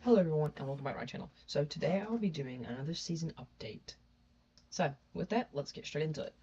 Hello everyone and welcome back to my channel. So today I'll be doing another season update. So with that, let's get straight into it.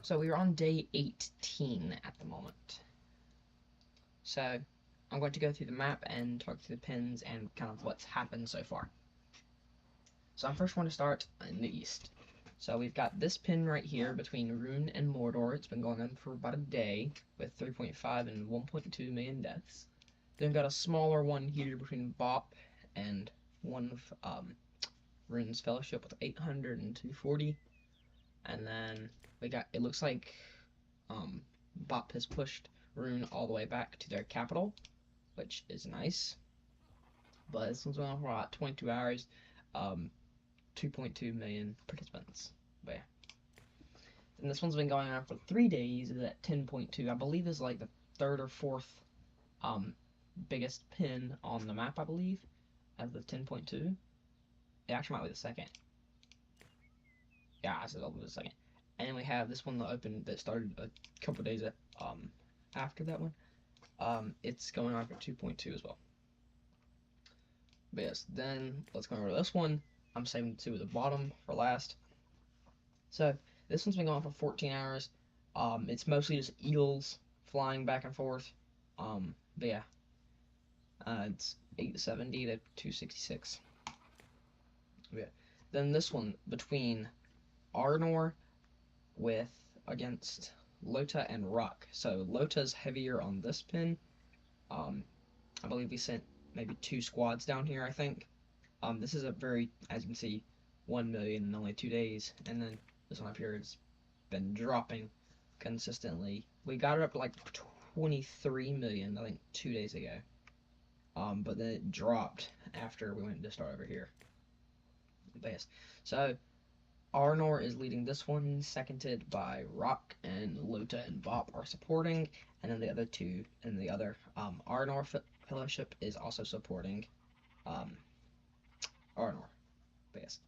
So we are on day 18 at the moment. So I'm going to go through the map and talk through the pins and kind of what's happened so far. So I first want to start in the east. So we've got this pin right here between Rune and Mordor. It's been going on for about a day with 3.5 and 1.2 million deaths. Then we've got a smaller one here between Bop and one of Rune's Fellowship with 800 and 240. And then we got, it looks like Bop has pushed Rune all the way back to their capital, which is nice. But this one's going on for about 22 hours, 2.2 million participants. But yeah. And this one's been going on for 3 days, is at 10.2. I believe is like the third or fourth biggest pin on the map, I believe, as the 10.2. It actually might be the second. Yeah, I said it'll be the second. And then we have this one that opened, that started a couple days after that one. It's going on for 2.2 as well. But yes, then let's go over to this one. I'm saving the two at the bottom for last. So this one's been going on for 14 hours. It's mostly just eagles flying back and forth. But yeah. It's 870 to 266. Yeah. Then this one between Arnor against Lota and Rock. So Lota's heavier on this pin. I believe we sent maybe 2 squads down here, I think. This is a very, as you can see, 1 million in only 2 days. And then this one up here has been dropping consistently. We got it up to like 23 million, I think, 2 days ago. But then it dropped after we went to start over here. But yes, so Arnor is leading this one, seconded by Rock, and Lota and Bop are supporting, and then the other two, and the other Arnor Fellowship is also supporting Arnor. But yes.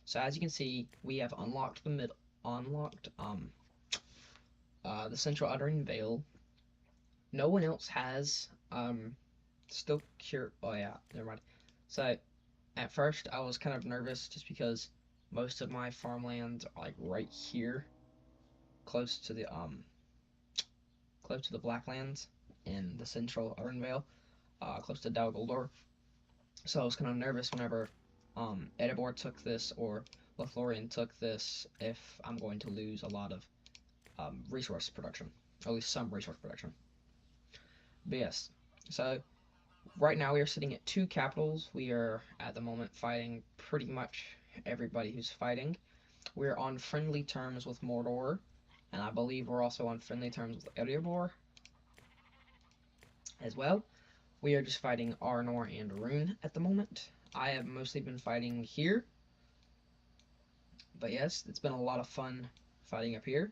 So as you can see, we have unlocked the Central Uttering Veil. No one else has. Still cure. Oh yeah, never mind. So, at first I was kind of nervous just because most of my farmlands are like right here, close to the Blacklands in the Central Uttering close to Dal Guldur. So I was kind of nervous whenever Erebor took this or Lothlorien took this, if I'm going to lose a lot of resource production, or at least some resource production. But yes, so right now we are sitting at 2 capitals. We are at the moment fighting pretty much everybody who's fighting. We're on friendly terms with Mordor, and I believe we're also on friendly terms with Erebor as well. We are just fighting Arnor and Rune at the moment. I have mostly been fighting here. But yes, it's been a lot of fun fighting up here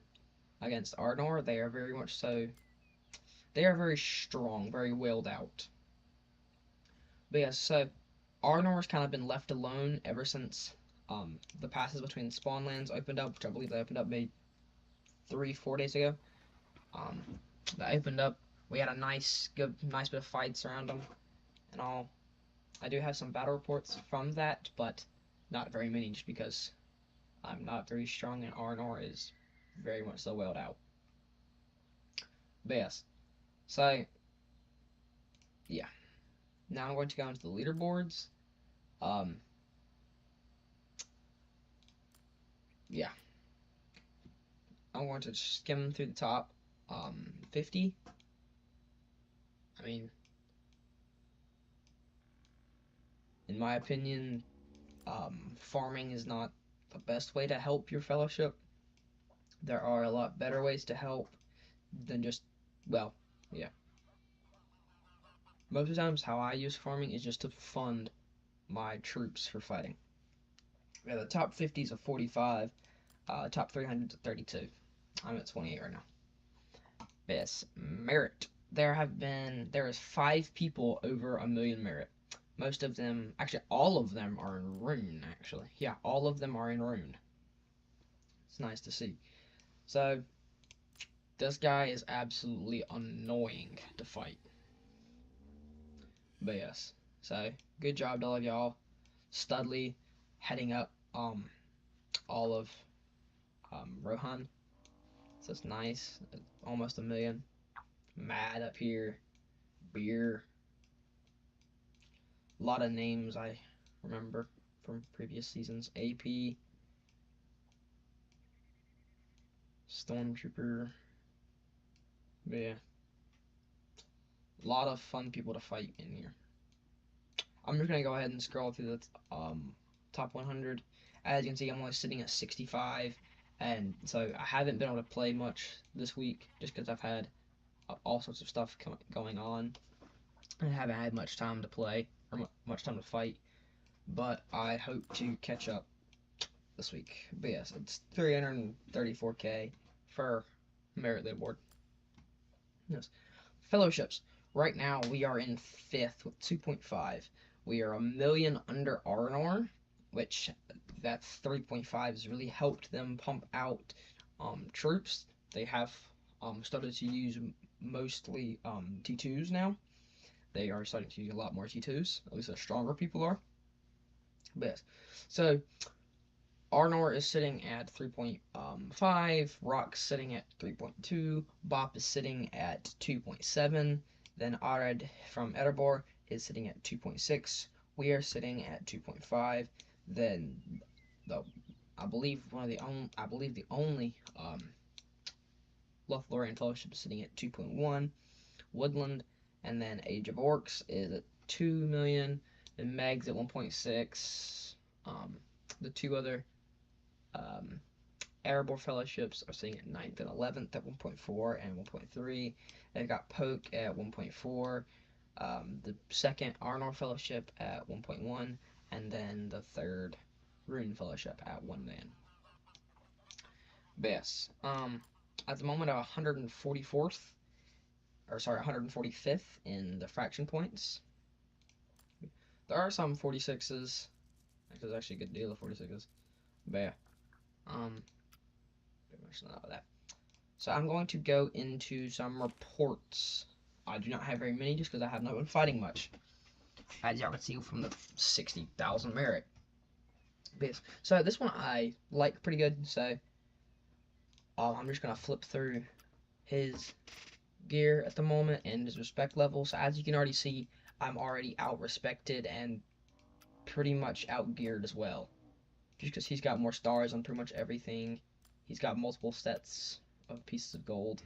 against Arnor. They are very much so. They are very strong, very willed out. But yes, so Arnor's kind of been left alone ever since the passes between Spawnlands opened up, which I believe they opened up maybe 3-4 days ago. They opened up. We had a nice bit of fights around them and all. I do have some battle reports from that, but not very many, just because I'm not very strong and Arnor is very much so willed out. But yes. So, yeah. Now I'm going to go into the leaderboards. Yeah. I'm going to skim through the top 50. I mean, in my opinion, farming is not the best way to help your fellowship. There are a lot better ways to help than just, well, yeah. Most of the times how I use farming is just to fund my troops for fighting. Yeah, the top 50 is a 45, top 300 to 32. I'm at 28 right now. Yes, merit. There is 5 people over 1 million merit. Most of them, actually all of them are in Rune, actually. Yeah, all of them are in Rune. It's nice to see. So, this guy is absolutely annoying to fight. But yes, so good job to all of y'all. Studley heading up all of Rohan. So it's nice. Almost a million. Mad up here. Beer. A lot of names I remember from previous seasons. AP. Stormtrooper. Yeah. A lot of fun people to fight in here. I'm just going to go ahead and scroll through the top 100. As you can see, I'm only sitting at 65. And so I haven't been able to play much this week just because I've had all sorts of stuff going on. And haven't had much time to play or much time to fight. But I hope to catch up this week. But yes, it's 334k for merit leaderboard. Yes. Fellowships. Right now we are in 5th with 2.5. We are a million under Arnor, which that 3.5 has really helped them pump out troops. They have started to use mostly T2s now. They are starting to use a lot more T2s, at least the stronger people are. But yes. So Arnor is sitting at 3.5, Rock's sitting at 3.2, Bop is sitting at 2.7, then Ared from Erebor is sitting at 2.6, we are sitting at 2.5, then I believe the only Lothlorien Fellowship is sitting at 2.1, Woodland, and then Age of Orcs is at 2 million, and Meg's at 1.6. The two other Erebor Fellowships are sitting at 9th and 11th at 1.4 and 1.3. They've got Poke at 1.4. The second Arnor Fellowship at 1.1, and then the third Rune Fellowship at 1 million. But yes, at the moment, 144th, or sorry, 145th in the fraction points. There are some 46s. There's actually a good deal of 46s. But yeah, pretty much enough of that. So I'm going to go into some reports. I do not have very many just because I have not been fighting much, as y'all can see from the 60,000 merit. So this one I like pretty good. So I'm just gonna flip through his gear at the moment and his respect level. So as you can already see, I'm already out respected and pretty much out geared as well. Just because he's got more stars on pretty much everything. He's got multiple sets of pieces of gold.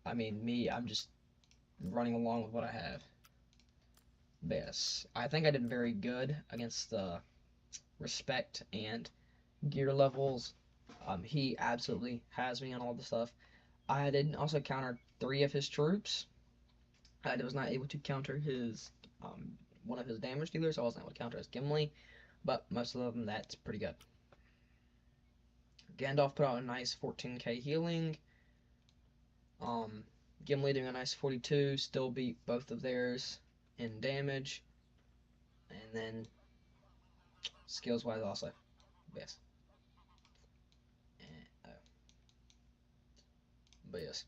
I mean, me, I'm just running along with what I have. But yes, I think I did very good against the respect and gear levels. He absolutely has me on all the stuff. I did also counter 3 of his troops. I was not able to counter his one of his damage dealers. I wasn't able to counter his Gimli, but most of them, that's pretty good. Gandalf put out a nice 14k healing. Gimli doing a nice 42, still beat both of theirs in damage. And then skills wise also, yes. But yes.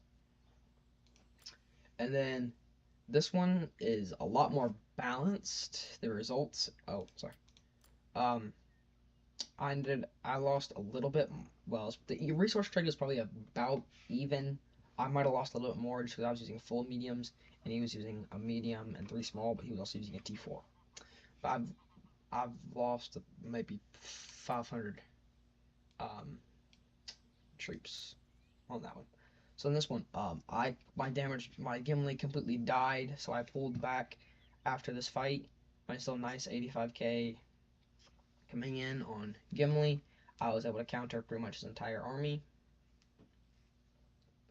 And then this one is a lot more balanced. The results. Oh, sorry. I lost a little bit. Well, the resource trade was probably about even. I might have lost a little bit more just because I was using full mediums and he was using a medium and 3 small, but he was also using a T4. But I've lost maybe 500 troops on that one. So in this one, my Gimli completely died, so I pulled back after this fight. But still nice 85k coming in on Gimli. I was able to counter pretty much his entire army.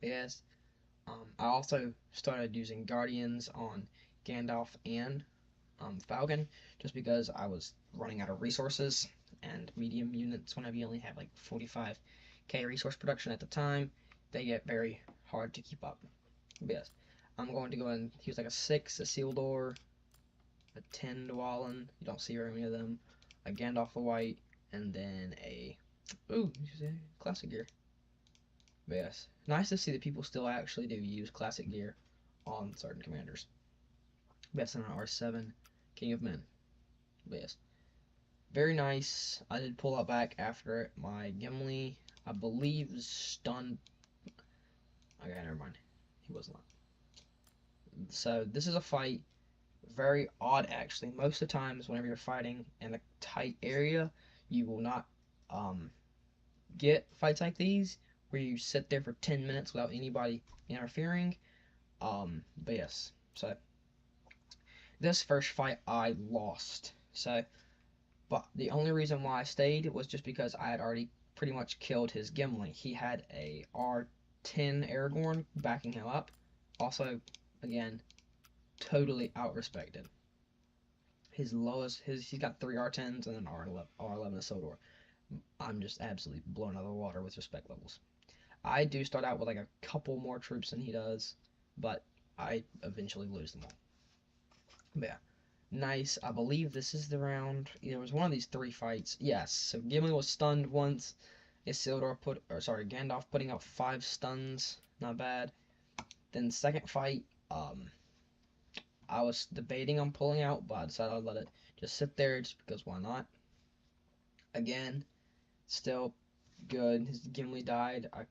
But yes, I also started using Guardians on Gandalf and Falcon, just because I was running out of resources, and medium units, whenever you only have like 45k resource production at the time, they get very hard to keep up. But yes, I'm going to go and use like a 6, a Sealdor, a 10 Dwalin, you don't see very many of them, a Gandalf the White, and then classic gear. But yes, nice to see that people still actually do use classic gear on certain commanders. Yes, and an R7. King of Men. But yes, very nice. I did pull that back after it. My Gimli, I believe, is stunned. Okay, never mind. He was not. So this is a fight. Very odd, actually. Most of the times, whenever you're fighting in a tight area, you will not get fights like these where you sit there for 10 minutes without anybody interfering. But yes, so this first fight I lost. So, but the only reason why I stayed was just because I had already pretty much killed his Gimli. He had a R10 Aragorn backing him up. Also, again, totally outrespected. His lowest, he's got 3 R10s and an R11 Sodor. I'm just absolutely blown out of the water with respect levels. I do start out with like a couple more troops than he does, but I eventually lose them all. But yeah, nice. I believe this is the round. There was one of these 3 fights. Yes, so Gimli was stunned once. Gandalf putting up 5 stuns. Not bad. Then the second fight, I was debating on pulling out, but I decided I'd let it just sit there just because why not? Again, still good. His Gimli died. I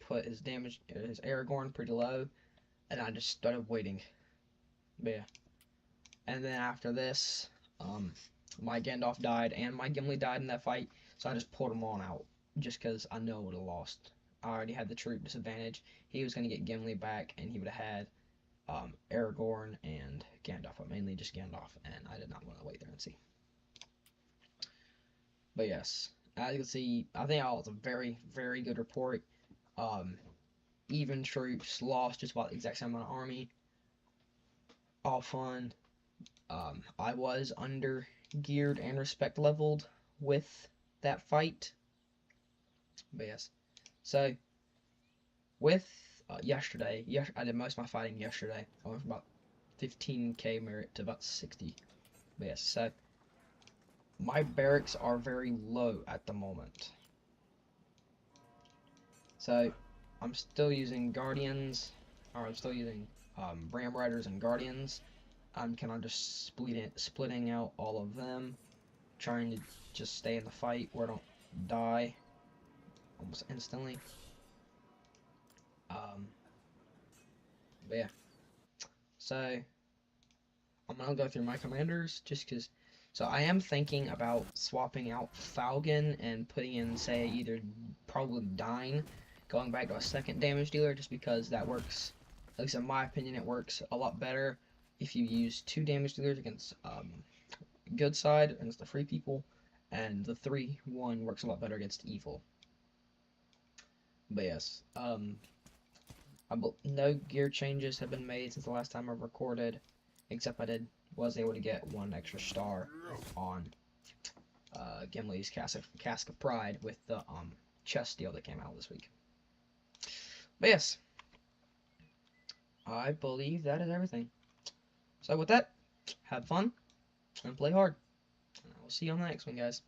put his Aragorn pretty low, and I just started waiting. But yeah. And then after this, my Gandalf died and my Gimli died in that fight, so I just pulled them all out just because I know I would have lost. I already had the troop disadvantage. He was going to get Gimli back, and he would have had Aragorn and Gandalf, but mainly just Gandalf, and I did not want to wait there and see. But yes, as you can see, I think that was a very, very good report. Even troops, lost just about the exact same amount of army. All fun. I was under geared and respect leveled with that fight. But yes, so with yesterday, I did most of my fighting yesterday. I went from about 15k merit to about 60. But yes, so my barracks are very low at the moment. So I'm still using Guardians, or I'm still using Ram Riders and Guardians. I'm kind of just splitting out all of them, trying to just stay in the fight where I don't die almost instantly. But yeah, so I'm gonna go through my commanders just because. So I am thinking about swapping out Falcon and putting in, say, either probably Dine, going back to a second damage dealer, just because that works. At least in my opinion, it works a lot better if you use 2 damage dealers against good side, against the free people, and the 3-1 works a lot better against evil. But yes, no gear changes have been made since the last time I recorded, except I was able to get 1 extra star on Gimli's Cask of Pride with the chest deal that came out this week. But yes, I believe that is everything. So with that, have fun and play hard. And I will see you on the next one, guys.